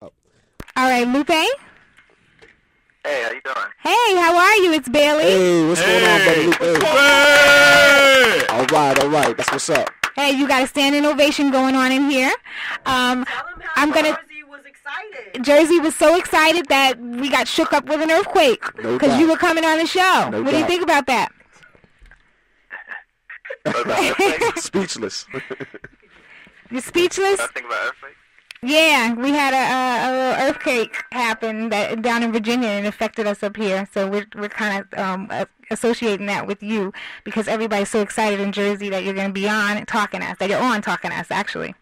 Oh. All right, Lupe. Hey, how you doing? Hey, how are you? It's Bailey. Hey, what's going on, buddy? Hey. All right. That's what's up. Hey, you got a standing ovation going on in here. Tell him how Jersey was excited. Jersey was so excited that we got shook up with an earthquake because you were coming on the show. What do you think about that? Speechless. You're speechless? I think about earthquake. Yeah, we had a little earthquake happen down in Virginia and it affected us up here. So we're kind of associating that with you because everybody's so excited in Jersey that you're going to be on talking to us, that you're on talking to us, actually.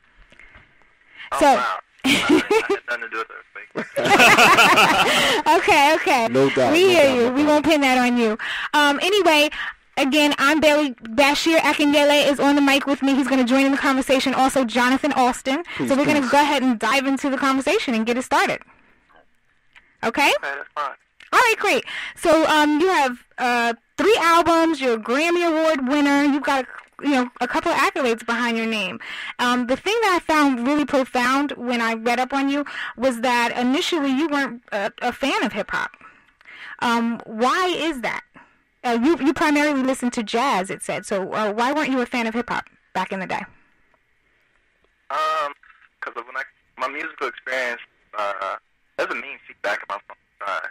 Oh, so, wow. I had nothing to do with earthquake. Okay. No doubt. We hear you. We won't pin that on you. Anyway, again, I'm Bailey. Bashir Akindele is on the mic with me. He's going to join in the conversation. Also, Jonathan Alston. So we're going to go ahead and dive into the conversation and get it started. Okay? Okay, that's fine. All right, great. So you have 3 albums. You're a Grammy Award winner. You've got a couple of accolades behind your name. The thing that I found really profound when I read up on you was that initially you weren't a fan of hip hop. Why is that? You primarily listened to jazz, it said. So why weren't you a fan of hip hop back in the day? Because of my musical experience, there's a mean feedback about my phone.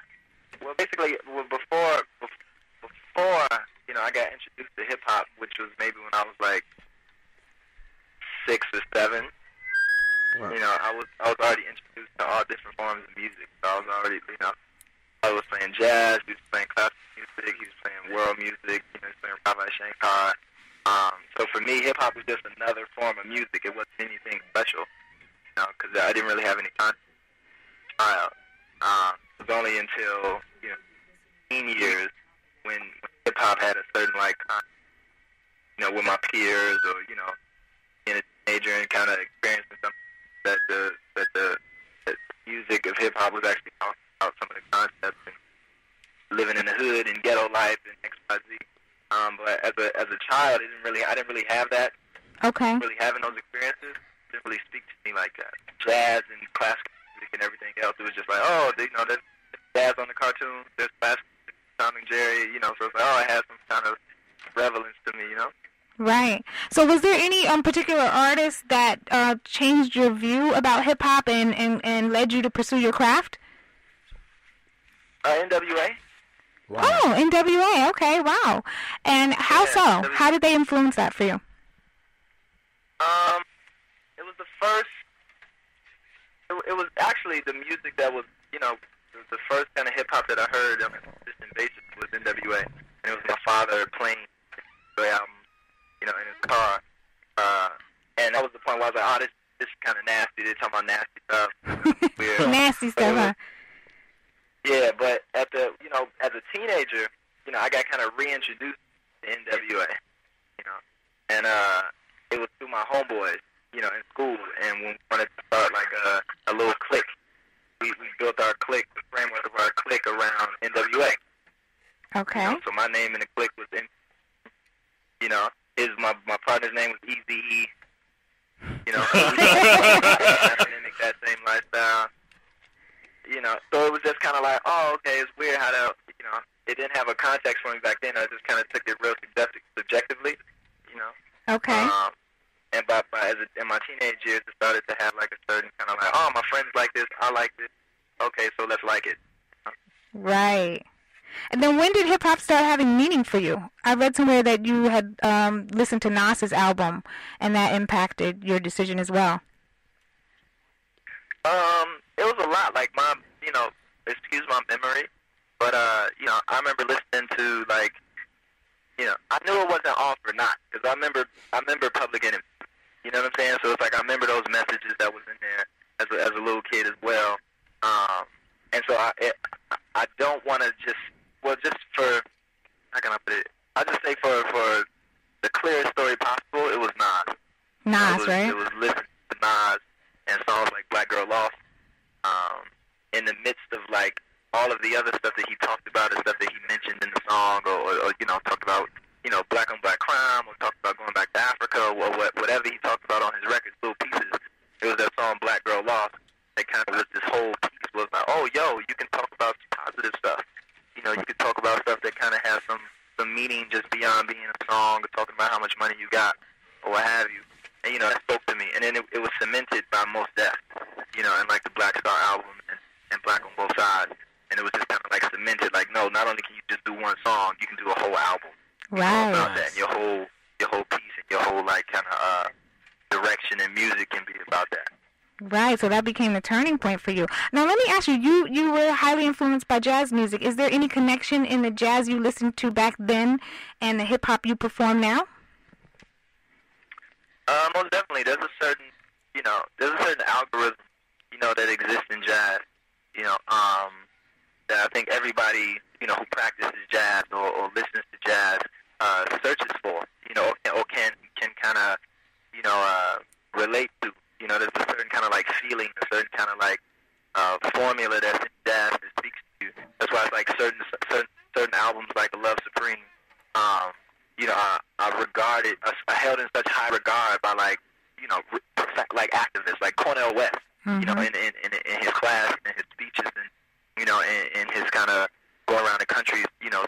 Well, basically, before I got introduced to hip hop, which was maybe when I was like 6 or 7. Wow. I was already introduced to all different forms of music. So I was already, I was playing jazz, he was playing classical music, he was playing world music, he was playing Ravi Shankar. So for me, hip hop was just another form of music. It wasn't anything special, because I didn't really have any time to try out. It was only until teen years when hip hop had a certain with my peers or being a teenager and kind of experiencing something that the music of hip hop was actually talking about some of the concepts and living in the hood and ghetto life and XYZ. But as a child, I didn't really have that. Okay. Really having those experiences didn't really speak to me like that. Jazz and classical music and everything else, it was just like, there's jazz on the cartoons, there's classical music, Tom and Jerry, so it's like, it has some kind of relevance to me, Right. So was there any particular artist that changed your view about hip hop and led you to pursue your craft? NWA. Wow. Oh, NWA. Okay, wow. And how so? NWA. How did they influence that for you? It was the first. It was actually the music that was, the first kind of hip hop that I heard on a consistent basis was NWA, and it was my father playing the album, in his car, and that was the point where I was like, this is kind of nasty. They're talking about nasty stuff. Weird. Nasty stuff, huh? Yeah, but as a teenager, I got kind of reintroduced to NWA, and it was through my homeboys, in school, and when we wanted to start like a little clique, we built our clique, the framework of our clique around NWA. Okay. So my name in the clique was my partner's name was Eazy-E, trying to mimic that same lifestyle. So it was just kind of like, okay, it's weird how that, it didn't have a context for me back then. I just kind of took it real subjectively, Okay. And in my teenage years, it started to have like a certain kind of like, my friends like this, I like this. Okay, so let's like it. Right. And then when did hip-hop start having meaning for you? I read somewhere that you had listened to Nas's album, and that impacted your decision as well. It was a lot. Like excuse my memory, but I remember listening to I knew it wasn't off or not because I remember Public Enemy. You know what I'm saying? So it's like I remember those messages that was in there as a little kid as well. And so I don't want to just for how can I put it? I just say for the clearest story possible, it was Nas. Right? It was listening to Nas and songs like Black Girl Lost. In the midst of like all of the other stuff that he talked about, the stuff that he mentioned in the song, or talked about black on black crime, or talked about going back to Africa, or whatever he talked about on his records, little pieces. It was that song Black Girl Lost that kind of was this whole yo, you can talk about positive stuff. You know, you can talk about stuff that kind of has some meaning just beyond being a song or talking about how much money you got or what have you. And, you know, that spoke to me. And then it was cemented by Most Def, you know, and like the Black Star album and Black on Both Sides. And it was just kind of like cemented, like, no, not only can you just do one song, you can do a whole album. Right. About that. And your whole piece and your whole, like, kind of direction and music can be about that. Right, so that became the turning point for you. Now, let me ask you, you were highly influenced by jazz music. Is there any connection in the jazz you listened to back then and the hip-hop you perform now? Most definitely. There's a certain algorithm, you know, that exists in jazz, you know, that I think everybody, you know, who practices jazz or listens to jazz searches for, you know, or can kind of, you know, relate to. You know, there's a certain kind of like feeling, a certain kind of like formula that's in jazz that speaks to you. That's why it's like certain albums like Love Supreme. You know, I held in such high regard by like, you know, like activists like Cornel West. Mm-hmm. You know, in his class and his speeches and, you know, in his kind of go around the country, you know,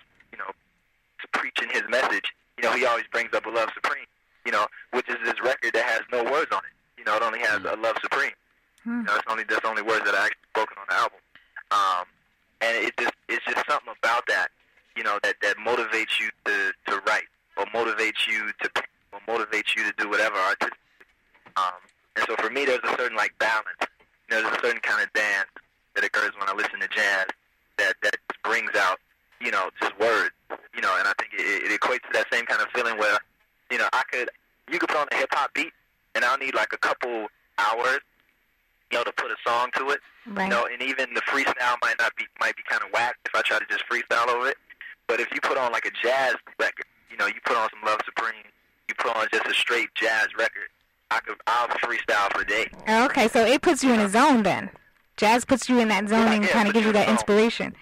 preaching his message. You know, he always brings up a Love Supreme. You know, which is this record that has no words on it. You know, it only has a Love Supreme. You know, there's only words that are actually spoken on the album. And it's just something about that, you know, that motivates you to write or motivates you to paint or motivates you to do whatever artistically. And so for me, there's a certain like balance. You know, there's a certain kind of dance that occurs when I listen to jazz that just brings out, you know, just words. You know, and I think it equates to that same kind of feeling where, you know, you could put on a hip hop beat. And I'll need like a couple hours, you know, to put a song to it. Right. You know, and even the freestyle might be kind of whack if I try to just freestyle over it. But if you put on like a jazz record, you know, you put on some Love Supreme, you put on just a straight jazz record, I'll freestyle for days. Okay, so it puts you in a zone then. Jazz puts you in that zone and kind of gives you that inspiration.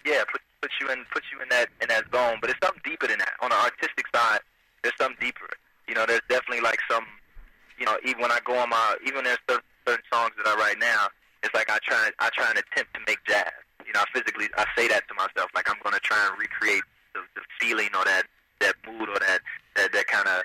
Yeah, puts you in that zone. But it's something deeper than that. On the artistic side, there's something deeper. You know, there's definitely like some, you know, even when I go on even there's certain songs that I write now, it's like I try and attempt to make jazz. You know, I say that to myself, like I'm going to try and recreate the feeling or that mood or that kind of,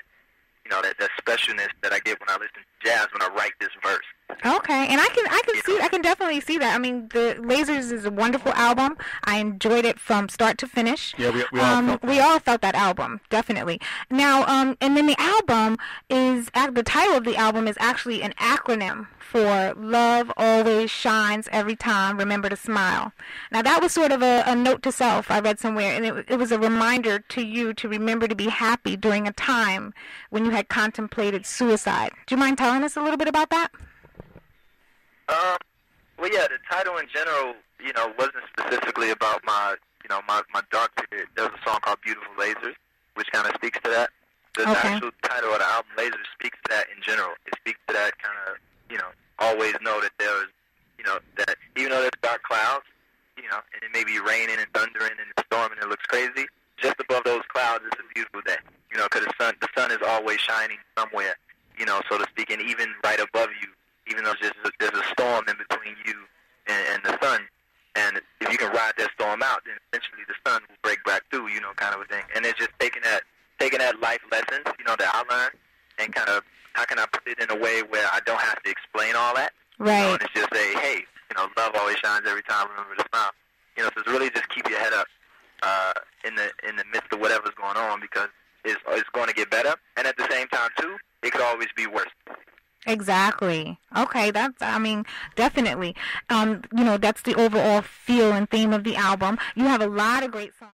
you know, that specialness that I get when I listen to jazz when I write this verse. Okay, and I can definitely see that. I mean, the Lasers is a wonderful album. I enjoyed it from start to finish. Yeah, we all felt that album, definitely. Now, and then the album is the title of the album is actually an acronym for Love Always Shines Every Time, Remember to Smile. Now, that was sort of a note to self I read somewhere, and it was a reminder to you to remember to be happy during a time when you had contemplated suicide. Do you mind telling us a little bit about that? Well, yeah, the title in general, you know, wasn't specifically about my dark period. There was a song called Beautiful Lasers, which kind of speaks to that. The actual title of the album, Lasers, speaks to that in general. It speaks to that kind of, you know, always know that there's, you know, that even though there's dark clouds, you know, and it may be raining and thundering and storming and it looks crazy, just above those clouds it's a beautiful day, you know, because the sun is always shining somewhere, you know, so to speak, and even right above you, even though there's a storm in between you and the sun, and if you can ride that storm out, then eventually the sun will break back through, you know, kind of a thing. And it's just taking that life lessons, you know, that I learned, and kind of how can I put it in a way where I don't have to explain all that, right? You know, and it's just say, hey, you know, love always shines every time. Remember to smile. You know, so it's really just keep your head up in the midst of whatever's going on, because it's going to get better, and at the same time too, it could always be worse. Exactly. Okay, definitely. You know, that's the overall feel and theme of the album. You have a lot of great songs.